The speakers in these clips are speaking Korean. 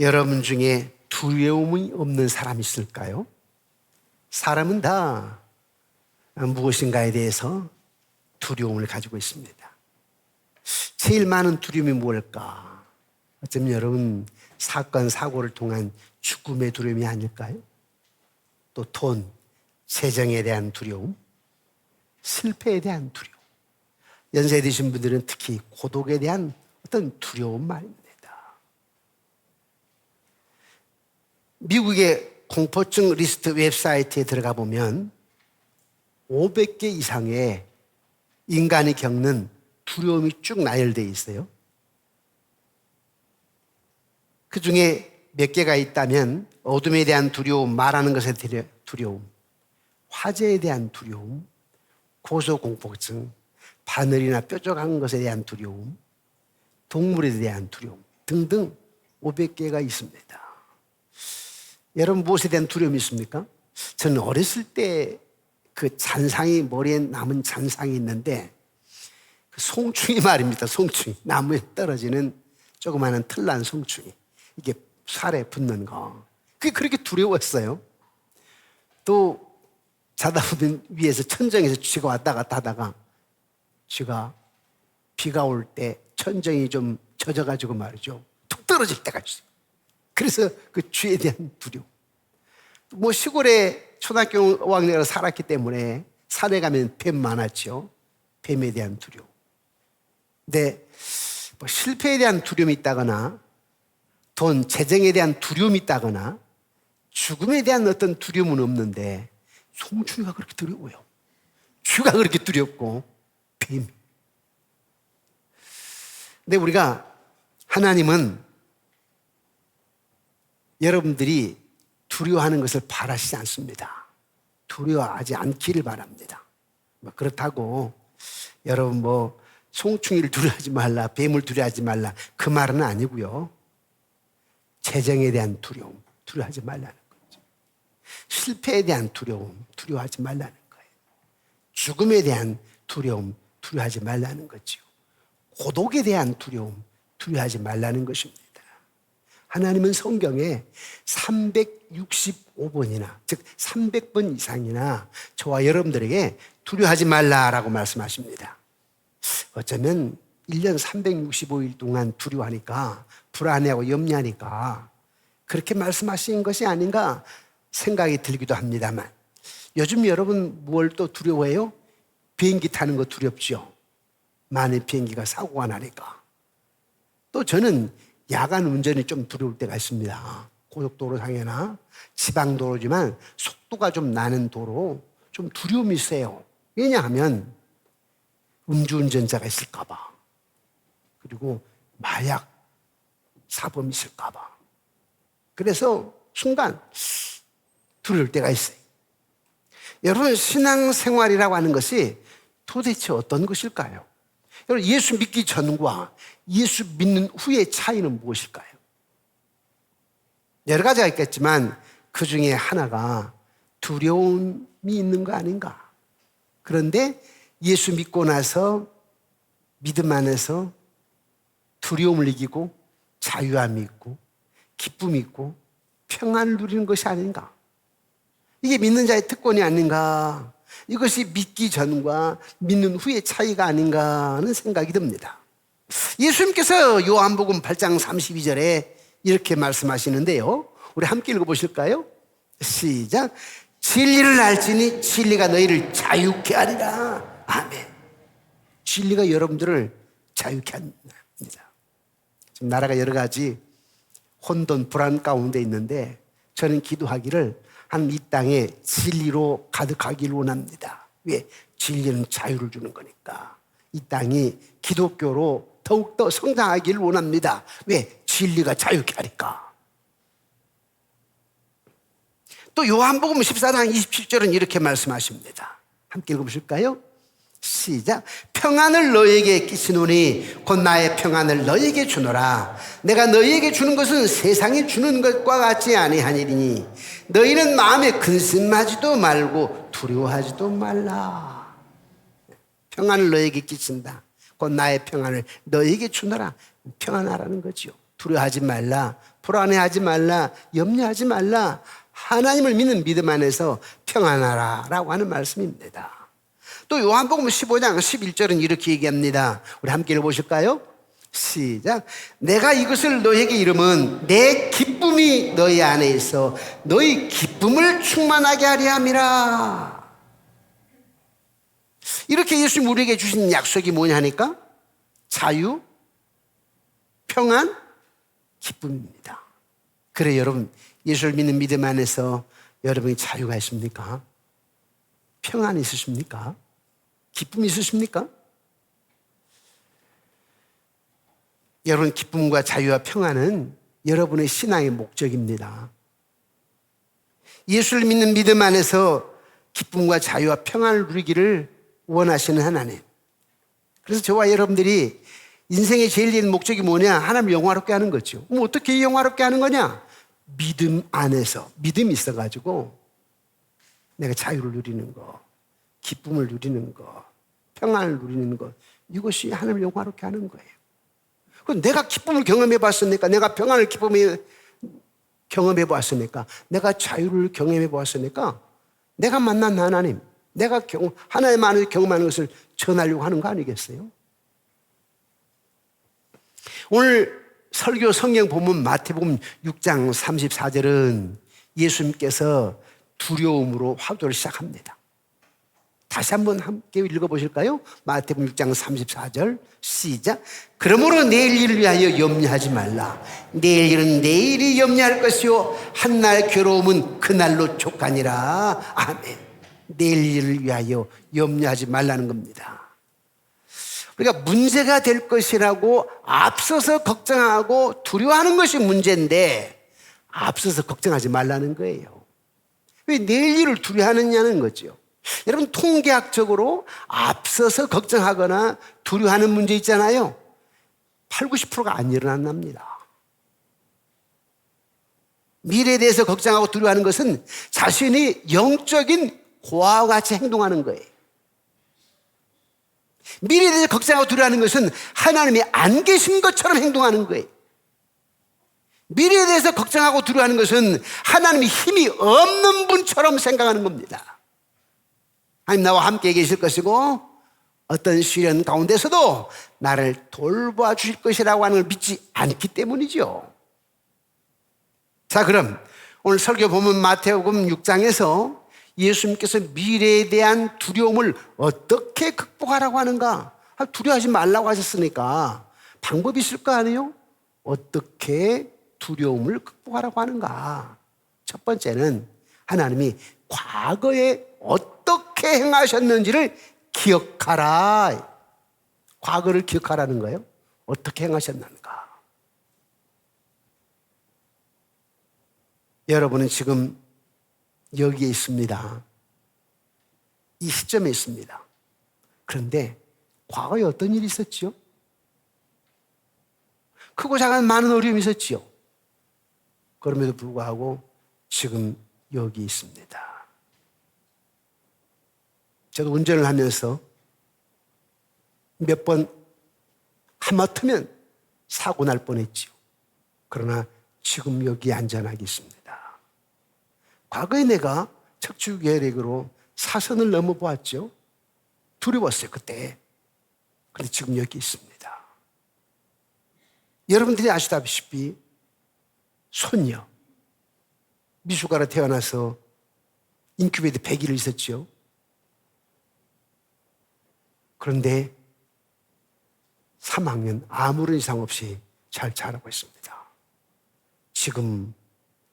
여러분 중에 두려움이 없는 사람이 있을까요? 사람은 다 무엇인가에 대해서 두려움을 가지고 있습니다. 제일 많은 두려움이 뭘까? 어쩌면 여러분 사건, 사고를 통한 죽음의 두려움이 아닐까요? 또 돈, 재정에 대한 두려움, 실패에 대한 두려움, 연세 드신 분들은 특히 고독에 대한 어떤 두려움 말입니다. 미국의 공포증 리스트 웹사이트에 들어가 보면 500개 이상의 인간이 겪는 두려움이 쭉 나열되어 있어요. 그 중에 몇 개가 있다면 어둠에 대한 두려움, 말하는 것에 대한 두려움, 화재에 대한 두려움, 고소공포증, 바늘이나 뾰족한 것에 대한 두려움, 동물에 대한 두려움 등등 500개가 있습니다. 여러분 무엇에 대한 두려움이 있습니까? 저는 어렸을 때 그 잔상이, 머리에 남은 잔상이 있는데 그 송충이 말입니다. 송충이, 나무에 떨어지는 조그마한 털난 송충이, 이게 살에 붙는 거, 그게 그렇게 두려웠어요. 또 자다 보면 위에서 천정에서 쥐가 왔다 갔다 하다가 쥐가 비가 올 때 천정이 좀 젖어가지고 말이죠, 툭 떨어질 때가 있어요. 그래서 그 쥐에 대한 두려움. 뭐 시골에 초등학교 5학년으로 살았기 때문에 산에 가면 뱀 많았죠. 뱀에 대한 두려움. 근데 뭐 실패에 대한 두려움이 있다거나 돈, 재정에 대한 두려움이 있다거나 죽음에 대한 어떤 두려움은 없는데 송충이가 그렇게 두려워요. 쥐가 그렇게 두렵고 뱀이. 근데 우리가, 하나님은 여러분들이 두려워하는 것을 바라시지 않습니다. 두려워하지 않기를 바랍니다. 그렇다고 여러분 뭐 송충이를 두려워하지 말라, 뱀을 두려워하지 말라, 그 말은 아니고요. 재정에 대한 두려움, 두려워하지 말라는 거죠. 실패에 대한 두려움, 두려워하지 말라는 거예요. 죽음에 대한 두려움, 두려워하지 말라는 거죠. 고독에 대한 두려움, 두려워하지 말라는 것입니다. 하나님은 성경에 365번이나, 즉 300번 이상이나 저와 여러분들에게 두려워하지 말라라고 말씀하십니다. 어쩌면 1년 365일 동안 두려워하니까, 불안해하고 염려하니까 그렇게 말씀하신 것이 아닌가 생각이 들기도 합니다만, 요즘 여러분 뭘 또 두려워해요? 비행기 타는 거 두렵죠. 만일 비행기가 사고가 나니까. 또 저는 야간 운전이 좀 두려울 때가 있습니다. 고속도로 상에나 지방도로지만 속도가 좀 나는 도로 좀 두려움이 있어요. 왜냐하면 음주운전자가 있을까 봐, 그리고 마약 사범이 있을까 봐. 그래서 순간 두려울 때가 있어요. 여러분, 신앙생활이라고 하는 것이 도대체 어떤 것일까요? 여러분, 예수 믿기 전과 예수 믿는 후의 차이는 무엇일까요? 여러 가지가 있겠지만 그 중에 하나가 두려움이 있는 거 아닌가. 그런데 예수 믿고 나서 믿음 안에서 두려움을 이기고 자유함이 있고 기쁨이 있고 평안을 누리는 것이 아닌가. 이게 믿는 자의 특권이 아닌가. 이것이 믿기 전과 믿는 후의 차이가 아닌가 하는 생각이 듭니다. 예수님께서 요한복음 8장 32절에 이렇게 말씀하시는데요, 우리 함께 읽어보실까요? 시작. 진리를 알지니 진리가 너희를 자유케 하리라. 아멘. 진리가 여러분들을 자유케 합니다. 지금 나라가 여러 가지 혼돈, 불안 가운데 있는데 저는 기도하기를 하나님 이 땅에 진리로 가득하기를 원합니다. 왜? 진리는 자유를 주는 거니까. 이 땅이 기독교로 더욱더 성장하기를 원합니다. 왜? 진리가 자유케 하니까. 또 요한복음 14장 27절은 이렇게 말씀하십니다. 함께 읽어보실까요? 시작. 평안을 너희에게 끼치노니 곧 나의 평안을 너희에게 주노라. 내가 너희에게 주는 것은 세상이 주는 것과 같지 아니하니니 너희는 마음에 근심하지도 말고 두려워하지도 말라. 평안을 너희에게 끼친다. 곧 나의 평안을 너희에게 주노라. 평안하라는 거죠. 두려워하지 말라, 불안해하지 말라, 염려하지 말라. 하나님을 믿는 믿음 안에서 평안하라 라고 하는 말씀입니다. 또 요한복음 15장 11절은 이렇게 얘기합니다. 우리 함께 읽어보실까요? 시작. 내가 이것을 너에게 이름은 내 기쁨이 너희 안에 있어 너희 기쁨을 충만하게 하려 함이라. 이렇게 예수님 우리에게 주신 약속이 뭐냐 하니까 자유, 평안, 기쁨입니다. 그래 여러분, 예수를 믿는 믿음 안에서 여러분이 자유가 있습니까? 평안이 있으십니까? 기쁨이 있으십니까? 여러분, 기쁨과 자유와 평안은 여러분의 신앙의 목적입니다. 예수를 믿는 믿음 안에서 기쁨과 자유와 평안을 누리기를 원하시는 하나님. 그래서 저와 여러분들이 인생의 제일 큰 목적이 뭐냐? 하나님을 영화롭게 하는 거죠. 어떻게 영화롭게 하는 거냐? 믿음 안에서, 믿음이 있어가지고 내가 자유를 누리는 거, 기쁨을 누리는 거, 평안을 누리는 것, 이것이 하나님을 영화롭게 하는 거예요. 내가 기쁨을 경험해 봤습니까? 내가 평안을 경험해 보았습니까? 내가 자유를 경험해 보았습니까? 내가 만난 하나님, 내가 하나님 안에서 경험하는 것을 전하려고 하는 거 아니겠어요? 오늘 설교 성경 본문 마태복음 6장 34절은 예수님께서 두려움으로 화두를 시작합니다. 다시 한번 함께 읽어보실까요? 마태복음 6장 34절 시작. 그러므로 내일 일을 위하여 염려하지 말라. 내일 일은 내일이 염려할 것이요 한날 괴로움은 그날로 족하니라. 아멘. 내일 일을 위하여 염려하지 말라는 겁니다. 우리가 문제가 될 것이라고 앞서서 걱정하고 두려워하는 것이 문제인데 앞서서 걱정하지 말라는 거예요. 왜 내일 일을 두려워하느냐는 거죠. 여러분, 통계학적으로 앞서서 걱정하거나 두려워하는 문제 있잖아요. 8, 90%가 안 일어납니다. 미래에 대해서 걱정하고 두려워하는 것은 자신이 영적인 고아와 같이 행동하는 거예요. 미래에 대해서 걱정하고 두려워하는 것은 하나님이 안 계신 것처럼 행동하는 거예요. 미래에 대해서 걱정하고 두려워하는 것은 하나님이 힘이 없는 분처럼 생각하는 겁니다. 하나님 나와 함께 계실 것이고 어떤 시련 가운데서도 나를 돌봐 주실 것이라고 하는 걸 믿지 않기 때문이죠. 자, 그럼 오늘 설교 보면 마태복음 6장에서 예수님께서 미래에 대한 두려움을 어떻게 극복하라고 하는가? 두려워하지 말라고 하셨으니까 방법이 있을 거 아니에요? 어떻게 두려움을 극복하라고 하는가? 첫 번째는 하나님이 과거에 어떻게 행하셨는지를 기억하라. 과거를 기억하라는 거예요. 어떻게 행하셨는가? 여러분은 지금 여기에 있습니다. 이 시점에 있습니다. 그런데 과거에 어떤 일이 있었지요? 크고 작은 많은 어려움이 있었지요. 그럼에도 불구하고 지금 여기 있습니다. 저도 운전을 하면서 몇 번 하마터면 사고 날 뻔했지요. 그러나 지금 여기 안전하게 있습니다. 과거에 내가 척추계획으로 사선을 넘어보았죠. 두려웠어요, 그때. 그런데 지금 여기 있습니다. 여러분들이 아시다시피 손녀, 미숙아로 태어나서 인큐베이터 100일을 있었죠. 그런데 3학년 아무런 이상 없이 잘 자라고 있습니다. 지금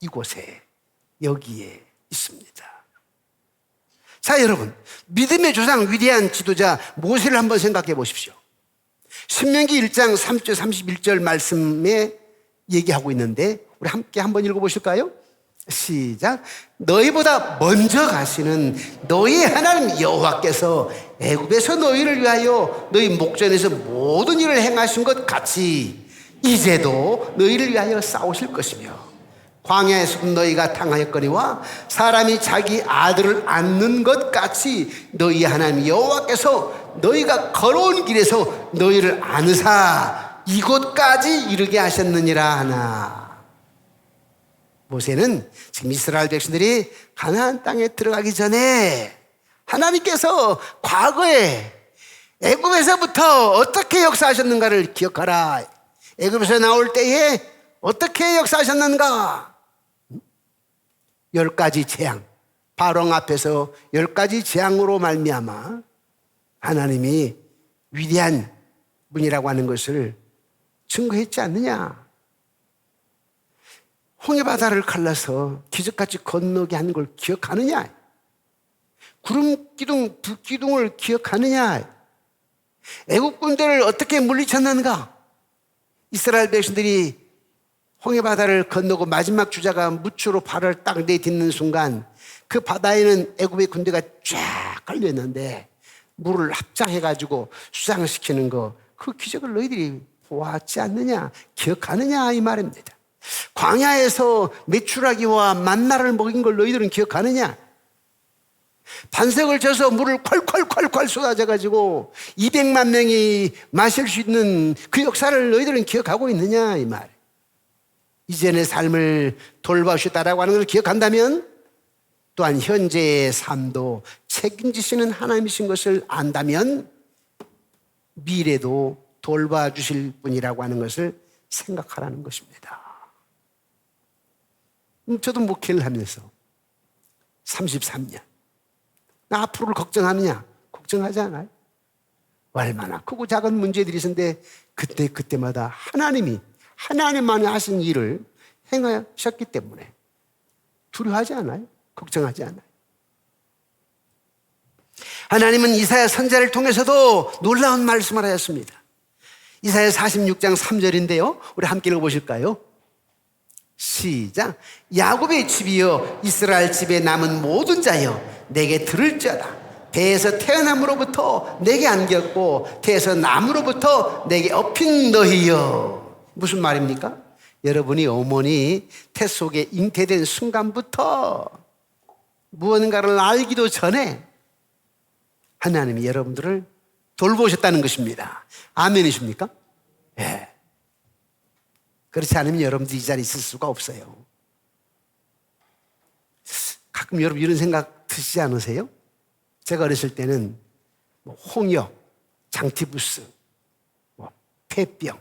이곳에 여기에 있습니다. 자, 여러분, 믿음의 조상 위대한 지도자 모세를 한번 생각해 보십시오. 신명기 1장 3절 31절 말씀에 얘기하고 있는데 우리 함께 한번 읽어보실까요? 시작. 너희보다 먼저 가시는 너희 하나님 여호와께서 애굽에서 너희를 위하여 너희 목전에서 모든 일을 행하신 것 같이 이제도 너희를 위하여 싸우실 것이며 광야에서 너희가 당하였거니와 사람이 자기 아들을 안는 것 같이 너희 하나님 여호와께서 너희가 걸어온 길에서 너희를 안으사 이곳까지 이르게 하셨느니라 하나. 모세는 지금 이스라엘 백성들이 가나안 땅에 들어가기 전에 하나님께서 과거에 애굽에서부터 어떻게 역사하셨는가를 기억하라. 애굽에서 나올 때에 어떻게 역사하셨는가? 10가지 재앙, 바로 앞에서 10가지 재앙으로 말미암아 하나님이 위대한 분이라고 하는 것을 증거했지 않느냐? 홍해바다를 갈라서 기적같이 건너게 한 걸 기억하느냐? 구름 기둥, 불 기둥을 기억하느냐? 애국 군대를 어떻게 물리쳤는가? 이스라엘 백성들이 홍해바다를 건너고 마지막 주자가 무추로 발을 딱 내딛는 순간 그 바다에는 애굽의 군대가 쫙 깔려있는데 물을 합장해가지고 수상시키는 거, 그 기적을 너희들이 보았지 않느냐? 기억하느냐? 이 말입니다. 광야에서 메추라기와 만나를 먹인 걸 너희들은 기억하느냐? 반석을 져서 물을 콸콸콸콸 쏟아져가지고 200만 명이 마실 수 있는 그 역사를 너희들은 기억하고 있느냐? 이 말. 이전의 삶을 돌봐주셨다라고 하는 걸 기억한다면 또한 현재의 삶도 책임지시는 하나님이신 것을 안다면 미래도 돌봐주실 분이라고 하는 것을 생각하라는 것입니다. 저도 목회를 하면서 33년 나 앞으로를 걱정하느냐? 걱정하지 않아요. 얼마나 크고 작은 문제들이 있었는데 그때마다 하나님만이 하신 일을 행하셨기 때문에 두려워하지 않아요. 걱정하지 않아요. 하나님은 이사야 선지자를 통해서도 놀라운 말씀을 하셨습니다. 이사야 46장 3절인데요. 우리 함께 읽어보실까요? 시작. 야곱의 집이여 이스라엘 집에 남은 모든 자여 내게 들을지어다. 배에서 태어남으로부터 내게 안겼고 태에서 남으로부터 내게 업힌 너희여. 무슨 말입니까? 여러분이 어머니 태 속에 잉태된 순간부터 무언가를 알기도 전에 하나님이 여러분들을 돌보셨다는 것입니다. 아멘이십니까? 예. 그렇지 않으면 여러분들이 이 자리에 있을 수가 없어요. 가끔 여러분 이런 생각 드시지 않으세요? 제가 어렸을 때는 홍역, 장티푸스, 폐병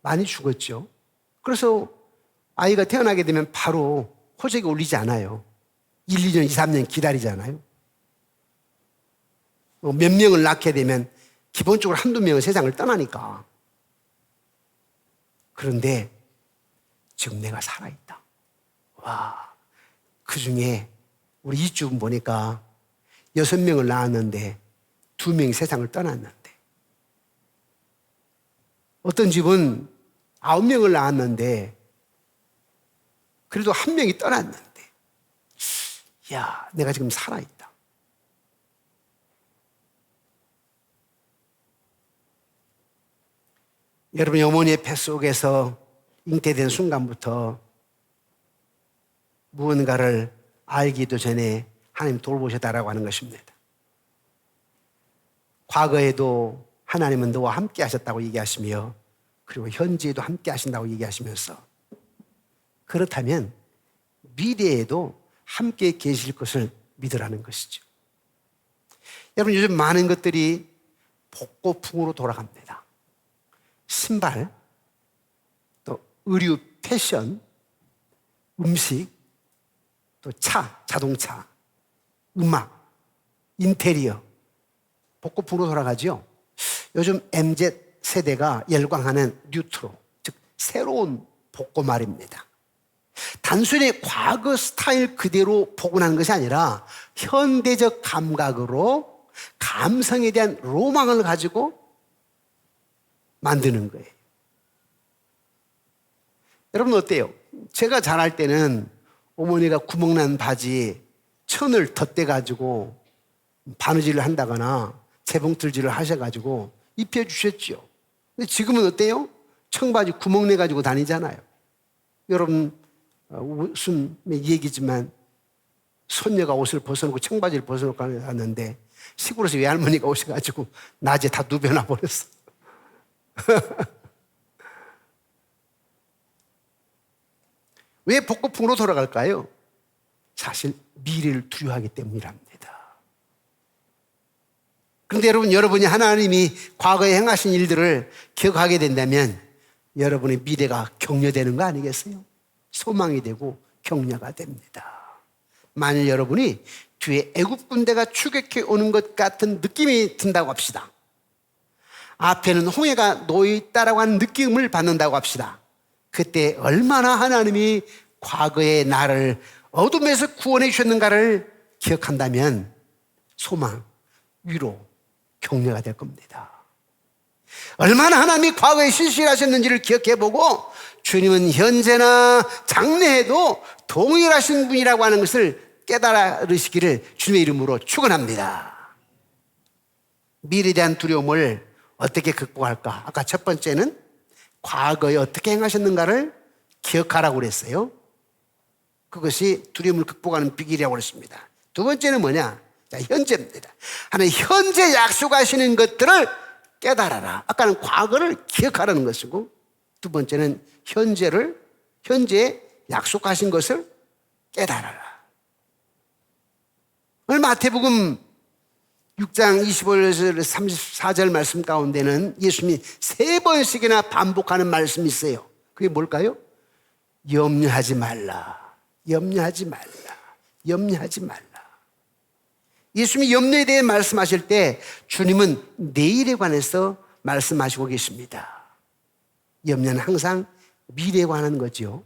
많이 죽었죠. 그래서 아이가 태어나게 되면 바로 호적에 올리지 않아요. 1, 2년, 2, 3년 기다리잖아요. 몇 명을 낳게 되면 기본적으로 한두 명은 세상을 떠나니까. 그런데 지금 내가 살아있다. 와, 그 중에 우리 이쪽 보니까 6명을 낳았는데 2명이 세상을 떠났는데, 어떤 집은 9명을 낳았는데 그래도 1명이 떠났는데, 야, 내가 지금 살아있다. 여러분이 어머니의 뱃속에서 잉태된 순간부터 무언가를 알기도 전에 하나님 돌보셨다라고 하는 것입니다. 과거에도 하나님은 너와 함께 하셨다고 얘기하시며, 그리고 현재에도 함께 하신다고 얘기하시면서, 그렇다면 미래에도 함께 계실 것을 믿으라는 것이죠. 여러분, 요즘 많은 것들이 복고풍으로 돌아갑니다. 신발, 또 의류, 패션, 음식, 또 차, 자동차, 음악, 인테리어, 복고풍으로 돌아가죠. 요즘 MZ 세대가 열광하는 뉴트로, 즉 새로운 복고 말입니다. 단순히 과거 스타일 그대로 복원하는 것이 아니라 현대적 감각으로 감성에 대한 로망을 가지고 만드는 거예요. 여러분 어때요? 제가 자랄 때는 어머니가 구멍난 바지 천을 덧대가지고 바느질을 한다거나 재봉틀질을 하셔가지고 입혀주셨죠. 근데 지금은 어때요? 청바지 구멍 내가지고 다니잖아요. 여러분 웃음의 얘기지만 손녀가 옷을 벗어놓고 청바지를 벗어놓고 갔는데 시골에서 외할머니가 오셔가지고 낮에 다 누벼놔 버렸어. 왜 복고풍으로 돌아갈까요? 사실 미래를 두려워하기 때문이랍니다. 그런데 여러분이 하나님이 과거에 행하신 일들을 기억하게 된다면 여러분의 미래가 격려되는 거 아니겠어요? 소망이 되고 격려가 됩니다. 만일 여러분이 뒤에 애굽 군대가 추격해 오는 것 같은 느낌이 든다고 합시다. 앞에는 홍해가 놓여 있다라고 하는 느낌을 받는다고 합시다. 그때 얼마나 하나님이 과거에 나를 어둠에서 구원해 주셨는가를 기억한다면 소망, 위로, 격려가 될 겁니다. 얼마나 하나님이 과거에 신실하셨는지를 기억해보고 주님은 현재나 장래에도 동일하신 분이라고 하는 것을 깨달으시기를 주님의 이름으로 축원합니다. 미래에 대한 두려움을 어떻게 극복할까? 아까 첫 번째는 과거에 어떻게 행하셨는가를 기억하라고 그랬어요. 그것이 두려움을 극복하는 비결이라고 그랬습니다. 두 번째는 뭐냐? 자, 현재입니다. 하나님 현재 약속하시는 것들을 깨달아라. 아까는 과거를 기억하라는 것이고, 두 번째는 현재 약속하신 것을 깨달아라. 오늘 마태복음 6장 25절에서 34절 말씀 가운데는 예수님이 3번씩이나 반복하는 말씀이 있어요. 그게 뭘까요? 염려하지 말라. 염려하지 말라. 염려하지 말라. 예수님이 염려에 대해 말씀하실 때 주님은 내일에 관해서 말씀하시고 계십니다. 염려는 항상 미래에 관한 거죠.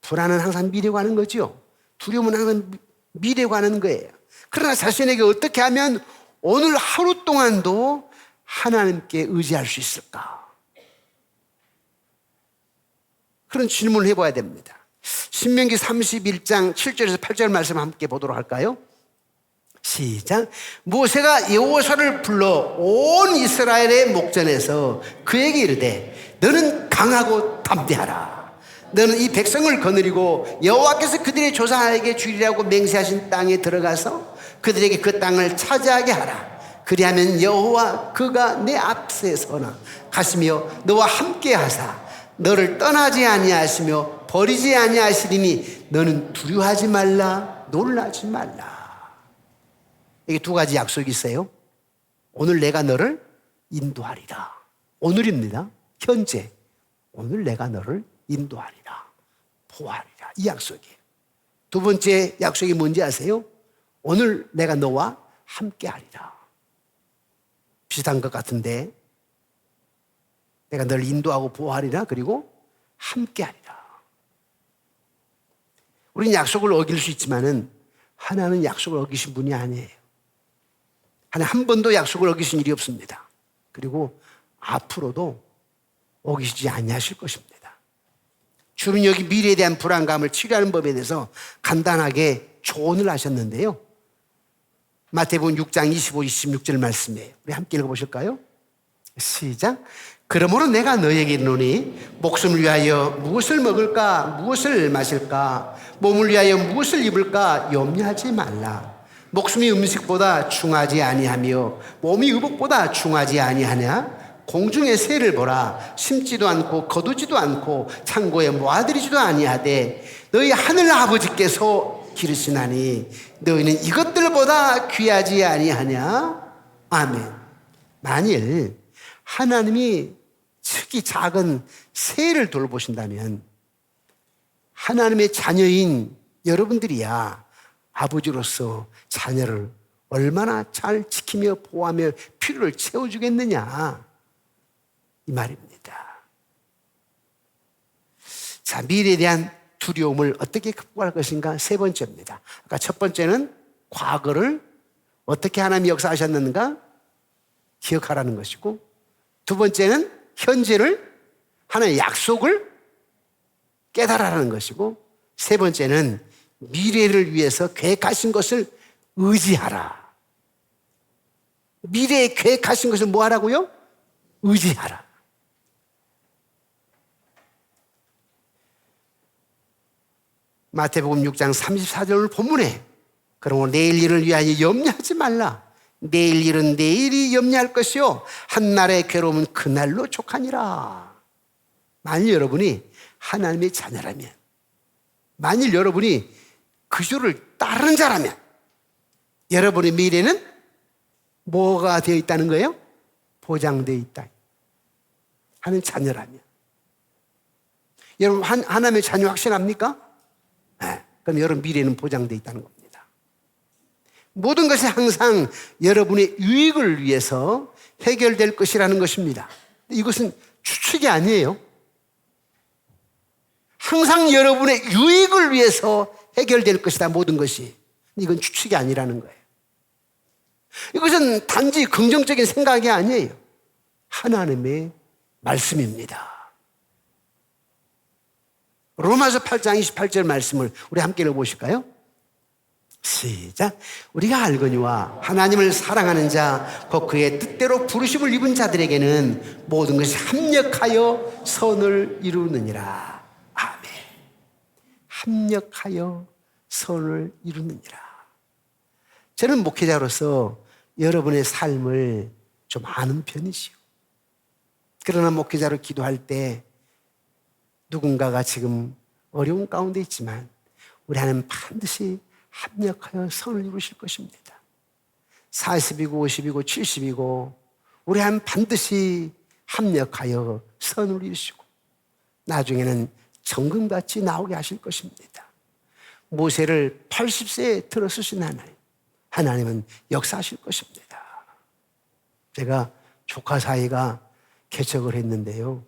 불안은 항상 미래에 관한 거죠. 두려움은 항상 미래에 관한 거예요. 그러나 자신에게 어떻게 하면 오늘 하루 동안도 하나님께 의지할 수 있을까? 그런 질문을 해봐야 됩니다. 신명기 31장 7절에서 8절 말씀 함께 보도록 할까요? 시작. 모세가 여호수아를 불러 온 이스라엘의 목전에서 그에게 이르되 너는 강하고 담대하라. 너는 이 백성을 거느리고 여호와께서 그들의 조상에게 주리라고 맹세하신 땅에 들어가서 그들에게 그 땅을 차지하게 하라. 그리하면 여호와 그가 내 앞에 서나 가시며 너와 함께 하사 너를 떠나지 아니하시며 버리지 아니하시리니 너는 두려워하지 말라. 놀라지 말라. 이게 두 가지 약속이 있어요. 오늘 내가 너를 인도하리라. 오늘입니다. 현재. 오늘 내가 너를 인도하리라. 보호하리라. 이 약속이에요. 두 번째 약속이 뭔지 아세요? 오늘 내가 너와 함께 하리라. 비슷한 것 같은데 내가 너를 인도하고 보호하리라. 그리고 함께 하리라. 우리는 약속을 어길 수 있지만은 하나는 약속을 어기신 분이 아니에요. 하나는 한 번도 약속을 어기신 일이 없습니다. 그리고 앞으로도 어기시지 아니하실 것입니다. 주님 여기 미래에 대한 불안감을 치료하는 법에 대해서 간단하게 조언을 하셨는데요. 마태복음 6장 25, 26절 말씀이에요. 우리 함께 읽어보실까요? 시작. 그러므로 내가 너에게 이르노니 목숨을 위하여 무엇을 먹을까 무엇을 마실까 몸을 위하여 무엇을 입을까 염려하지 말라. 목숨이 음식보다 중하지 아니하며 몸이 의복보다 중하지 아니하냐. 공중의 새를 보라. 심지도 않고 거두지도 않고 창고에 모아들이지도 아니하되 너희 하늘 아버지께서 기르시나니 너희는 이것들보다 귀하지 아니하냐. 아멘. 만일 하나님이 특히 작은 새를 돌보신다면 하나님의 자녀인 여러분들이야 아버지로서 자녀를 얼마나 잘 지키며 보호하며 필요를 채워주겠느냐 이 말입니다. 자, 미래에 대한 두려움을 어떻게 극복할 것인가 세 번째입니다. 아까 첫 번째는 과거를 어떻게 하나님이 역사하셨는가 기억하라는 것이고, 두 번째는 현재를 하나님의 약속을 깨달아라는 것이고, 세 번째는 미래를 위해서 계획하신 것을 의지하라. 미래에 계획하신 것을 뭐 하라고요? 의지하라. 마태복음 6장 34절 본문에 그러므로 내일 일을 위하여 염려하지 말라. 내일 일은 내일이 염려할 것이요 한날의 괴로움은 그날로 족하니라. 만일 여러분이 하나님의 자녀라면 만일 여러분이 그주를 따르는 자라면 여러분의 미래는 뭐가 되어 있다는 거예요? 보장되어 있다 하는 자녀라면. 여러분 하나님의 자녀 확신합니까? 네. 그럼 여러분 미래는 보장되어 있다는 겁니다. 모든 것이 항상 여러분의 유익을 위해서 해결될 것이라는 것입니다. 이것은 추측이 아니에요. 항상 여러분의 유익을 위해서 해결될 것이다, 모든 것이. 이건 추측이 아니라는 거예요. 이것은 단지 긍정적인 생각이 아니에요. 하나님의 말씀입니다. 로마서 8장 28절 말씀을 우리 함께 읽어보실까요? 시작. 우리가 알거니와 하나님을 사랑하는 자, 곧 그의 뜻대로 부르심을 입은 자들에게는 모든 것이 합력하여 선을 이루느니라. 아멘. 합력하여 선을 이루느니라. 저는 목회자로서 여러분의 삶을 좀 아는 편이지요. 그러나 목회자로 기도할 때 누군가가 지금 어려운 가운데 있지만 우리 하나님 반드시 합력하여 선을 이루실 것입니다. 40이고 50이고 70이고 우리 하나님 반드시 합력하여 선을 이루시고 나중에는 정금같이 나오게 하실 것입니다. 모세를 80세에 들어 쓰신 하나님은 역사하실 것입니다. 제가 조카 사이가 개척을 했는데요,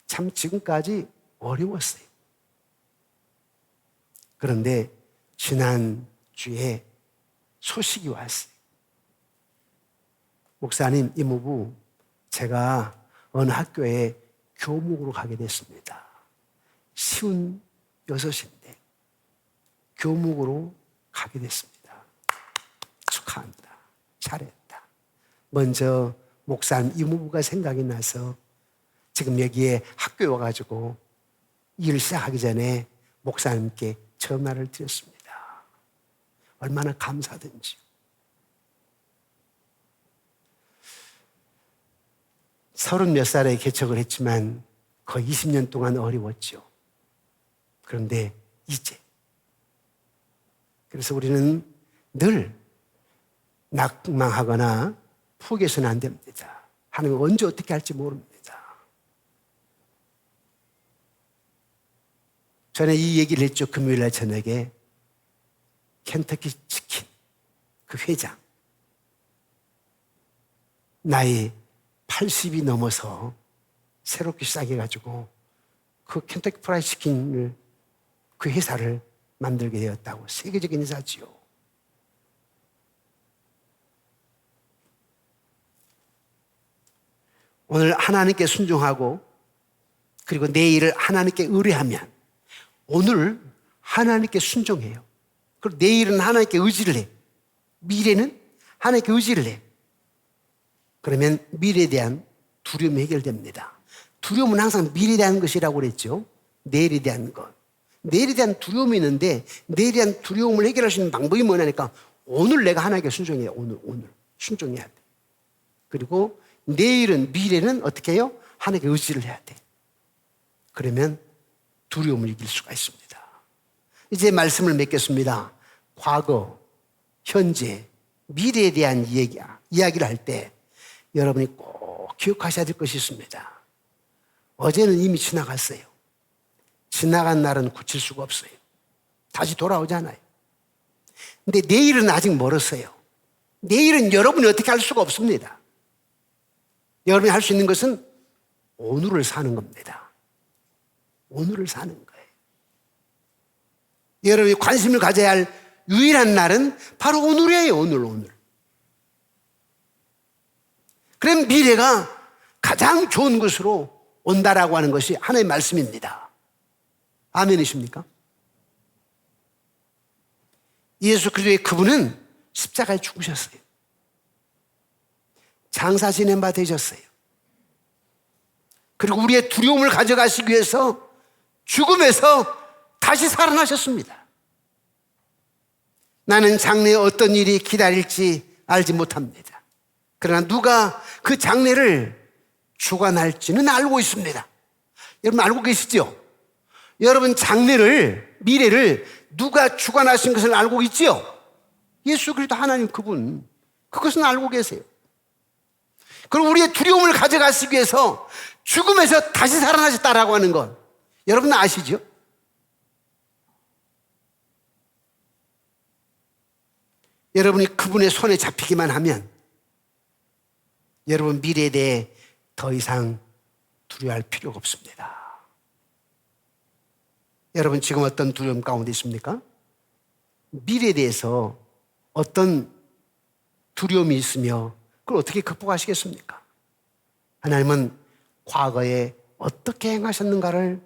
참 지금까지 어려웠어요. 그런데 지난주에 소식이 왔어요. 목사님, 이모부, 제가 어느 학교에 교목으로 가게 됐습니다. 56인데 교목으로 가게 됐습니다. 축하합니다. 잘했다. 먼저 목사님 이모부가 생각이 나서 지금 여기에 학교에 와가지고 일을 시작하기 전에 목사님께 전화를 드렸습니다. 얼마나 감사든지. 30몇 살에 개척을 했지만 거의 20년 동안 어려웠죠. 그런데 이제. 그래서 우리는 늘 낙망하거나 포기해서는 안 됩니다. 하나님 언제 어떻게 할지 모릅니다. 전에 이 얘기를 했죠. 금요일날 저녁에 켄터키 치킨 그 회장 나이 80이 넘어서 새롭게 시작해가지고 그 켄터키 프라이 치킨을 그 회사를 만들게 되었다고. 세계적인 회사지요. 오늘 하나님께 순종하고 그리고 내일을 하나님께 의뢰하면 오늘 하나님께 순종해요. 그리고 내일은 하나님께 의지를 해. 미래는 하나님께 의지를 해. 그러면 미래에 대한 두려움이 해결됩니다. 두려움은 항상 미래에 대한 것이라고 그랬죠. 내일에 대한 것. 내일에 대한 두려움이 있는데 내일에 대한 두려움을 해결할 수 있는 방법이 뭐냐니까 오늘 내가 하나님께 순종해요. 오늘 순종해야 돼. 그리고 내일은 미래는 어떻게 해요? 하나님께 의지를 해야 돼. 그러면 두려움을 이길 수가 있습니다. 이제 말씀을 맺겠습니다. 과거, 현재, 미래에 대한 이야기를 할 때 여러분이 꼭 기억하셔야 될 것이 있습니다. 어제는 이미 지나갔어요. 지나간 날은 고칠 수가 없어요. 다시 돌아오잖아요. 근데 내일은 아직 멀었어요. 내일은 여러분이 어떻게 할 수가 없습니다. 여러분이 할 수 있는 것은 오늘을 사는 겁니다. 오늘을 사는 거예요. 여러분이 관심을 가져야 할 유일한 날은 바로 오늘이에요. 오늘. 그럼 미래가 가장 좋은 것으로 온다라고 하는 것이 하나님의 말씀입니다. 아멘이십니까? 예수 그리스도의 그분은 십자가에 죽으셨어요. 장사 지낸 바 되셨어요. 그리고 우리의 두려움을 가져가시기 위해서 죽음에서 다시 살아나셨습니다. 나는 장래에 어떤 일이 기다릴지 알지 못합니다. 그러나 누가 그 장래를 주관할지는 알고 있습니다. 여러분 알고 계시죠? 여러분 장래를 미래를 누가 주관하신 것을 알고 있지요? 예수 그리스도 하나님 그분. 그것은 알고 계세요. 그리고 우리의 두려움을 가져가시기 위해서 죽음에서 다시 살아나셨다라고 하는 것 여러분 아시죠? 여러분이 그분의 손에 잡히기만 하면 여러분 미래에 대해 더 이상 두려워할 필요가 없습니다. 여러분 지금 어떤 두려움 가운데 있습니까? 미래에 대해서 어떤 두려움이 있으며 그걸 어떻게 극복하시겠습니까? 하나님은 과거에 어떻게 행하셨는가를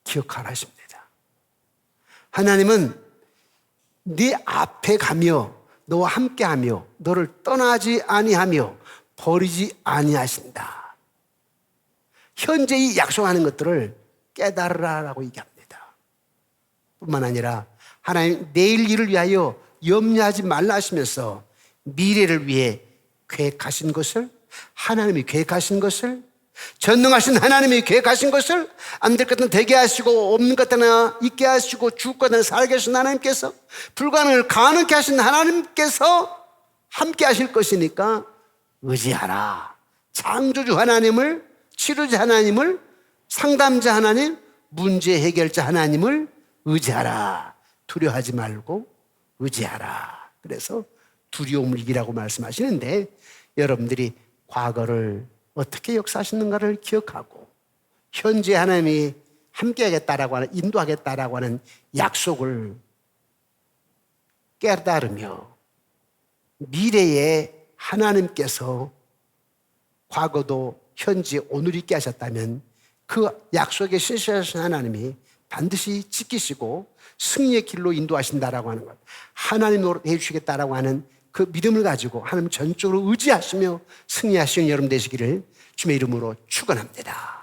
기억하라 하십니다. 하나님은 네 앞에 가며 너와 함께하며 너를 떠나지 아니하며 버리지 아니하신다. 현재 이 약속하는 것들을 깨달으라라고 얘기합니다. 뿐만 아니라 하나님 내일 일을 위하여 염려하지 말라 하시면서 미래를 위해 계획하신 것을 하나님이 계획하신 것을 전능하신 하나님이 계획하신 것을 안 될 것은 되게 하시고 없는 것은 있게 하시고 죽을 것은 살게 하신 하나님께서 불가능을 가능케 하신 하나님께서 함께 하실 것이니까 의지하라. 창조주 하나님을, 치료자 하나님을, 상담자 하나님, 문제 해결자 하나님을 의지하라. 두려워하지 말고 의지하라. 그래서 두려움을 이기라고 말씀하시는데 여러분들이 과거를 어떻게 역사하시는가를 기억하고 현재 하나님이 함께하겠다라고 하는 인도하겠다라고 하는 약속을 깨달으며 미래에 하나님께서 과거도 현재 오늘 있게 하셨다면 그 약속에 신실하신 하나님이 반드시 지키시고 승리의 길로 인도하신다라고 하는 것, 하나님 노릇 해주시겠다라고 하는 그 믿음을 가지고 하나님 전적으로 의지하시며 승리하시는 여러분 되시기를 주님의 이름으로 축원합니다.